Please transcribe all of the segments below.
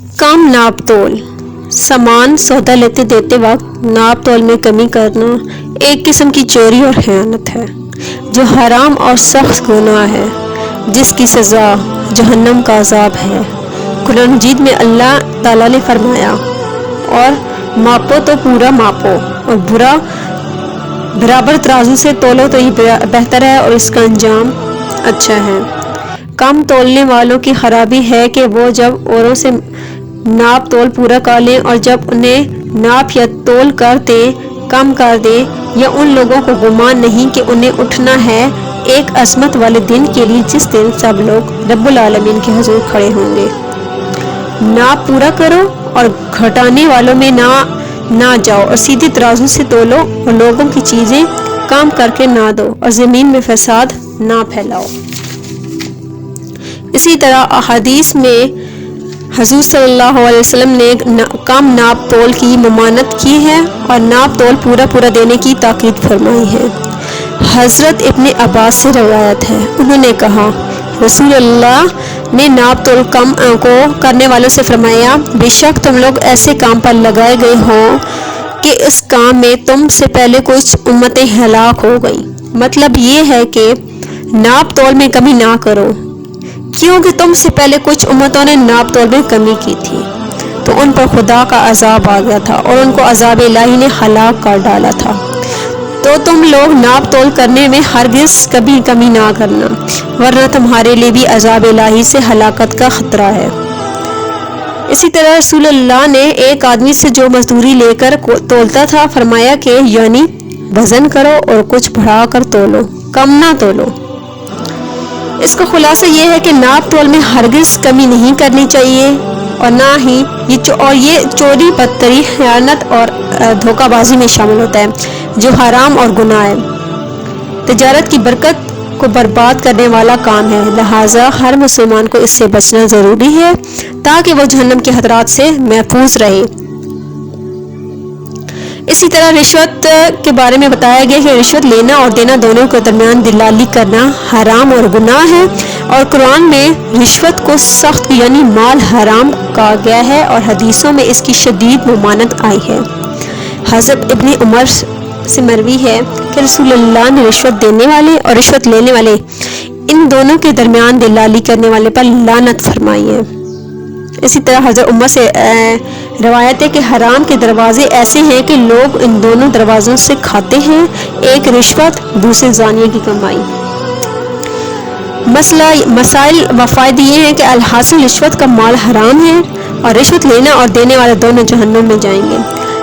कम नाप तोल। सामान सौदा लेते देते वक्त नाप तोल में कमी करना एक किस्म की चोरी और खयानत है जो हराम और सख्त गुनाह है, जिसकी सज़ा जहन्नम का अजाब है। कुरान मजीद में अल्लाह ताला ने फरमाया, और मापो तो पूरा मापो और बुरा बराबर तराजू से तोलो तो ये बेहतर है और इसका अंजाम अच्छा है। कम तोलने वालों की खराबी है कि वो जब औरों से नाप तोल पूरा कर लें और जब उन्हें नाप या तोल कर दें, कम कर दें, या उन लोगों को गुमान नहीं कि उन्हें उठना है एक अज़मत वाले दिन के लिए जिस दिन सब लोग रब्बुल आलमीन के हुजूर खड़े होंगे। नाप पूरा करो और घटाने वालों में ना जाओ और सीधे तराजू से तोलो और लोगों की चीज़ें कम करके ना दो और ज़मीन में फसाद ना फैलाओ। इसी तरह अहादीस में हुजूर सल्लल्लाहु अलैहि वसल्लम ने कम नाप तोल की ममानत की है और नाप तोल पूरा देने की ताकीद फरमाई है। हज़रत इब्ने अब्बास से रवायत है, उन्होंने कहा, रसूल अल्लाह ने नाप तोल कम को करने वालों से फरमाया, बेशक तुम लोग ऐसे काम पर लगाए गए हो कि इस काम में तुम से पहले कुछ उम्मतें हलाक हो गई। मतलब ये है कि नाप तोल में कमी ना करो, क्योंकि तुमसे पहले कुछ उम्मतों ने नाप तोल में कमी की थी तो उन पर खुदा का अजाब आ गया था और उनको अजाब इलाही ने हलाक कर डाला था। तो तुम लोग नाप तोल करने में हरगिज़ कभी कमी ना करना, वरना तुम्हारे लिए भी अजाब इलाही से हलाकत का खतरा है। इसी तरह रसूल अल्लाह ने एक आदमी से जो मजदूरी लेकर तोलता था फरमाया कि यानी वजन करो और कुछ बढ़ा कर तोलो, कम ना तोलो। इसका खुलासा ये है कि नाप तोल में हरगिज़ कमी नहीं करनी चाहिए और ना ही ये चोरी, बदतरी, खयानत और धोखाबाजी में शामिल होता है जो हराम और गुनाह है। तिजारत की बरकत को बर्बाद करने वाला काम है, लिहाजा हर मुसलमान को इससे बचना ज़रूरी है ताकि वो जहन्नम के खतरात से महफूज रहे। इसी तरह रिश्वत के बारे में बताया गया कि रिश्वत लेना और देना दोनों के दरमियान दलाली करना हराम और गुनाह है और कुरान में रिश्वत को सख्त यानी माल हराम कहा गया है और हदीसों में इसकी शदीद ममानत आई है। हज़रत इब्ने उमर से मरवी है कि रसूलुल्लाह ने रिश्वत देने वाले और रिश्वत लेने वाले इन दोनों के दरमियान दलाली करने वाले पर लानत फरमाई है। इसी तरह हज़रत उमर से रवायत है कि हराम के दरवाजे ऐसे हैं कि लोग इन दोनों दरवाज़ों से खाते हैं, एक रिश्वत, दूसरे ज़ानिया की कमाई। मसाइल व फ़ायदे ये हैं कि अलहासिल रिश्वत का माल हराम है और रिश्वत लेना और देने वाले दोनों जहन्नुम में जाएंगे।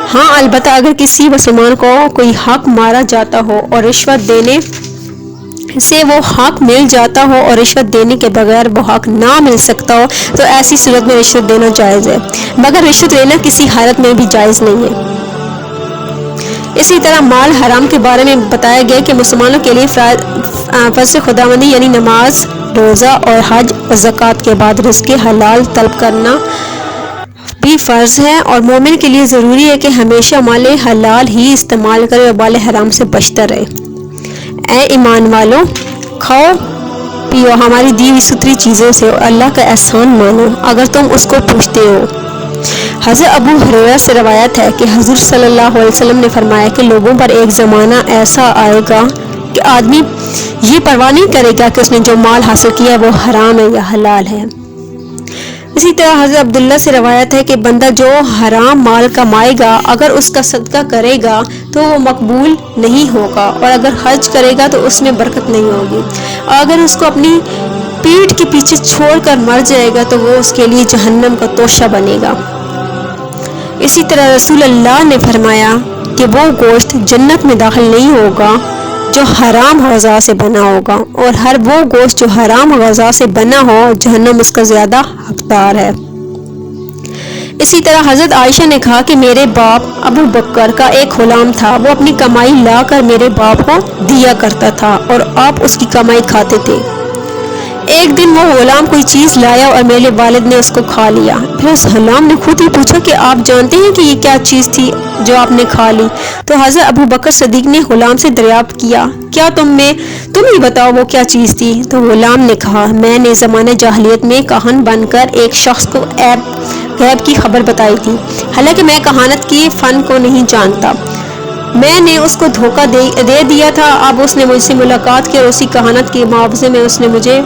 हाँ, अलबत्ता अगर किसी मुसलमान को कोई हक मारा जाता हो और रिश्वत देने से वो हक मिल जाता हो और रिश्वत देने के बगैर वो हक ना मिल सकता हो तो ऐसी सूरत में रिश्वत देना जायज़ है, मगर रिश्वत लेना किसी हालत में भी जायज़ नहीं है। इसी तरह माल हराम के बारे में बताया गया कि मुसलमानों के लिए फ़र्ज़ खुदाबंदी यानी नमाज, रोज़ा और हज और ज़कात के बाद रिज़्क़ हलाल तलब करना भी फ़र्ज़ है और मोमिन के लिए ज़रूरी है कि हमेशा माल हलाल ही इस्तेमाल करे और माल हराम से बचता रहे। ऐ ईमान वालों, खाओ पियो हमारी दी हुई सुथरी चीज़ों से और अल्लाह का एहसान मानो अगर तुम उसको पूछते हो। हज़रत अबू हुरैरा से रवायत है कि हुज़ूर सल्लल्लाहु अलैहि वसल्लम ने फरमाया कि लोगों पर एक ज़माना ऐसा आएगा कि आदमी ये परवाह नहीं करेगा कि उसने जो माल हासिल किया वो हराम है या हलाल है। इसी तरह हज़रत अब्दुल्ला से रवायत है कि बंदा जो हराम माल कमाएगा अगर उसका सदका करेगा तो वो मकबूल नहीं होगा और अगर हज करेगा तो उसमें बरकत नहीं होगी और अगर उसको अपनी पीठ के पीछे छोड़कर मर जाएगा तो वो उसके लिए जहन्नम का तोशा बनेगा। इसी तरह रसूल अल्लाह ने फरमाया कि वो गोश्त जन्नत में दाखिल नहीं होगा जो हराम ग़ज़ा से बना होगा और हर वो गोश्त जो हराम ग़ज़ा से बना हो जहन्नम उसका ज़्यादा हकदार है। इसी तरह हज़रत आयशा ने कहा कि मेरे बाप अबू बकर का एक ग़ुलाम था, वो अपनी कमाई लाकर मेरे बाप को दिया करता था और आप उसकी कमाई खाते थे। एक दिन वो ग़ुलाम कोई चीज़ लाया और मेरे वालिद ने उसको खा लिया। फिर उस ग़ुलाम ने खुद ही पूछा कि आप जानते हैं कि ये क्या चीज़ थी जो आपने खा ली? तो हज़रत अबू बकर सदीक ने ग़ुलाम से दरियाफ्त किया, क्या तुम ही बताओ वो क्या चीज़ थी? तो ग़ुलाम ने कहा, मैंने ज़माने जाहिलियत में काहन बनकर एक शख्स को غیب کی خبر بتائی تھی، حالانکہ میں کہانت کی فن کو نہیں جانتا۔ میں نے اس کو دھوکہ دے دیا تھا، اب اس نے مجھ سے ملاقات کی اور اسی کہانت کے معاوضے میں اس نے مجھے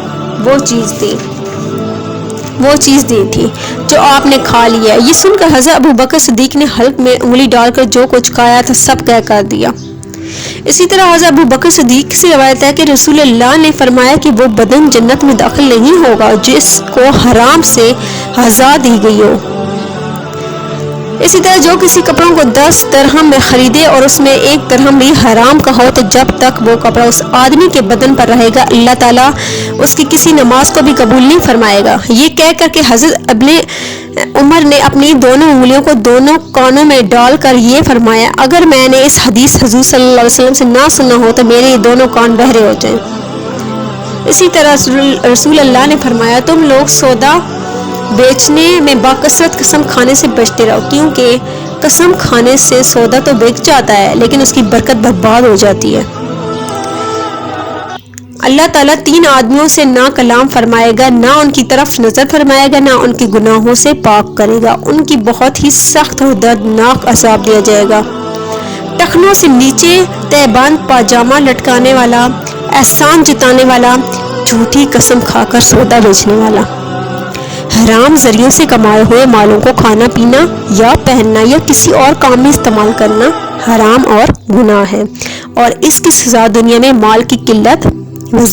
وہ چیز دی تھی جو آپ نے کھا لیا۔ یہ سن کر حضرت ابو بکر صدیق نے حلق میں انگلی ڈال کر جو کچھ کھایا تھا سب طے کر دیا۔ اسی طرح حضرت ابو بکر صدیق سے روایت ہے کہ رسول اللہ نے فرمایا کہ وہ بدن جنت میں داخل نہیں ہوگا جس کو حرام سے غذا دی گئی ہو۔ اسی طرح جو کسی کپڑوں کو 10 درہم میں خریدے اور اس میں 1 درہم بھی حرام کا ہو تو جب تک وہ کپڑا اس آدمی کے بدن پر رہے گا اللہ تعالیٰ اس کی کسی نماز کو بھی قبول نہیں فرمائے گا۔ یہ کہہ کر کہ حضرت ابن عمر نے اپنی دونوں انگلیوں کو دونوں کانوں میں ڈال کر یہ فرمایا، اگر میں نے اس حدیث حضور صلی اللہ علیہ وسلم سے نہ سنا ہو تو میرے یہ دونوں کان بہرے ہو جائیں۔ اسی طرح رسول اللہ نے فرمایا، تم لوگ سودا بیچنے میں باکثرت قسم کھانے سے بچتے رہو، کیونکہ قسم کھانے سے سودا تو بک جاتا ہے لیکن اس کی برکت برباد ہو جاتی ہے۔ اللہ تعالیٰ 3 آدمیوں سے نہ کلام فرمائے گا، نہ ان کی طرف نظر فرمائے گا، نہ ان کے گناہوں سے پاک کرے گا، ان کی بہت ہی سخت اور دردناک عذاب دیا جائے گا۔ ٹخنوں سے نیچے تہ بند پاجامہ لٹکانے والا، احسان جتانے والا، جھوٹی قسم کھا کر سودا بیچنے والا، حرام ذریعوں سے کمائے ہوئے مالوں کو کھانا پینا یا پہننا یا کسی اور کام میں استعمال کرنا حرام اور گناہ ہے، اور اس کی سزا دنیا میں مال کی قلت،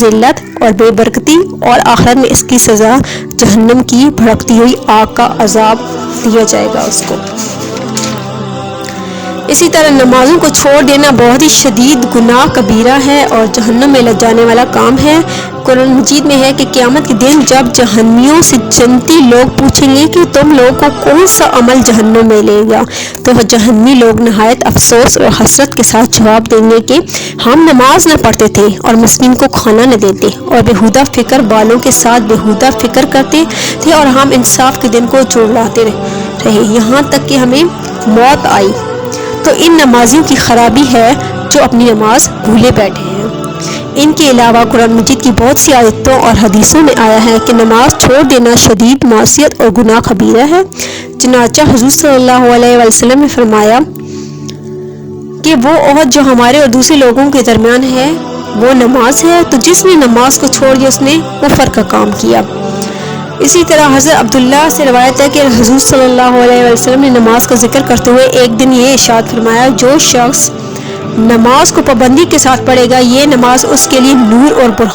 ذلت اور بے برکتی، اور آخرت میں اس کی سزا جہنم کی بھڑکتی ہوئی آگ کا عذاب دیا جائے گا اس کو۔ اسی طرح نمازوں کو چھوڑ دینا بہت ہی شدید گناہ کبیرہ ہے اور جہنم میں لے جانے والا کام ہے۔ قرآن مجید میں ہے کہ قیامت کے دن جب جہنمیوں سے جنتی لوگ پوچھیں گے کہ تم لوگوں کو کون سا عمل جہنم میں لے گا، تو جہنمی لوگ نہایت افسوس اور حسرت کے ساتھ جواب دیں گے کہ ہم نماز نہ پڑھتے تھے اور مسکین کو کھانا نہ دیتے اور بےہودہ فکر بالوں کے ساتھ بےہودہ فکر کرتے تھے اور ہم انصاف کے دن کو جھٹلاتے رہے یہاں تک کہ ہمیں موت آئی۔ تو ان نمازیوں کی خرابی ہے جو اپنی نماز بھولے بیٹھے ہیں۔ ان کے علاوہ قرآن مجید کی بہت سی آیتوں اور حدیثوں میں آیا ہے کہ نماز چھوڑ دینا شدید معصیت اور گناہ کبیرہ ہے۔ چنانچہ حضور صلی اللہ علیہ وسلم نے فرمایا کہ وہ عہد جو ہمارے اور دوسرے لوگوں کے درمیان ہے وہ نماز ہے، تو جس نے نماز کو چھوڑ دیا اس نے کفر کا کام کیا۔ اسی طرح حضرت عبداللہ سے روایت ہے کہ حضور صلی اللہ علیہ وسلم نے نماز کا ذکر کرتے ہوئے ایک دن یہ ارشاد فرمایا، جو شخص نماز کو پابندی کے ساتھ پڑھے گا یہ نماز اس کے لیے نور اور برکت